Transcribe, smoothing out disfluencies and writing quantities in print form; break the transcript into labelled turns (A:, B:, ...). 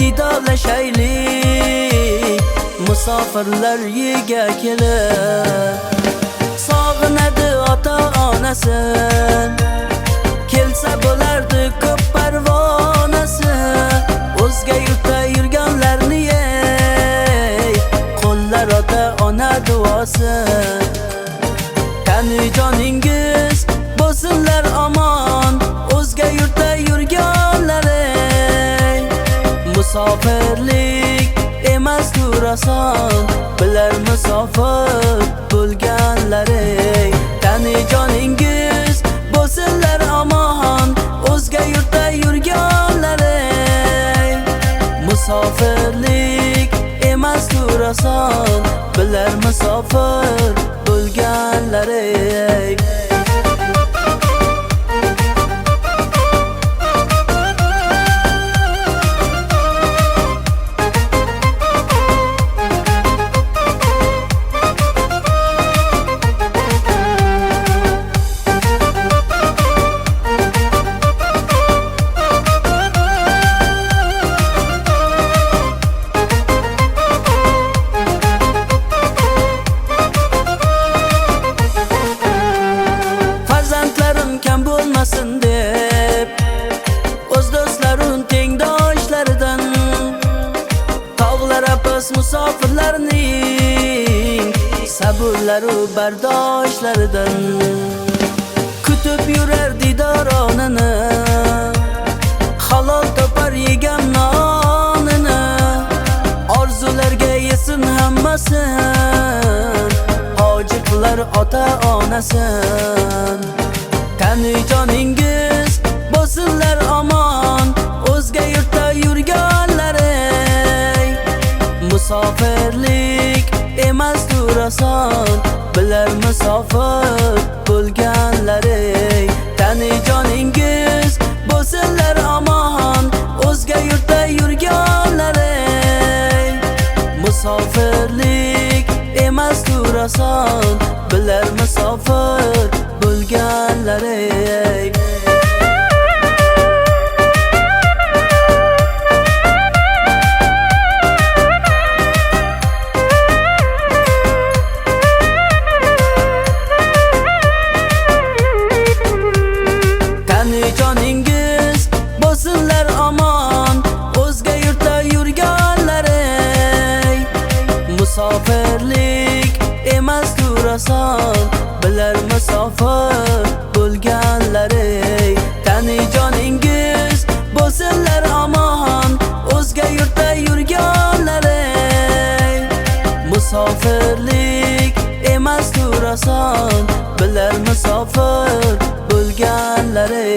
A: Didorlashaylik musofirlar yiga kelib. Sog'inadi ota-onasin, kelsa bo'lardi ko'p parvonasi. O'zga yurtda yurganlarni qo'llar ota-ona duosi. Tani joningiz bo'lsinlar omon, o'zga yurtda yurganlari. Musofirlik emas oson, bilar musofir bo'lganlari. Tani joningiz bo'lsinlar omon, o'zga yurtda yurganlari. Musofirlik emas oson, bilar musofir bo'lganlari. Kam bo'lmasin deb o'z do'stlarim tengdoshlaridan tog'lar apis musofirlarning sabrlaru bardoshlaridan kutib yurar didor onani, halol topar yegan nonini. Orzularga yesin hammasin, hoji qilar ota-onasin. Tani joningiz bo'lsinlar omon, o'zga yurtda yurganlari. Musofirlik emas oson, bilar musofir bo'lganlari. Tani joningiz bo'lsinlar omon, o'zga yurtda yurganlari. Musofirlik emas oson, bilar musofir bo'lganlari. Tani joningiz bo'lsinlar omon, o'zga yurtda yurganlari. Musofirlik emas oson, bilar musofir bo'lganlari. Tani joningiz bo'lsinlar omon, o'zga yurtda yurganlari. Musofirlik emas oson, bilar musofir bo'lganlari.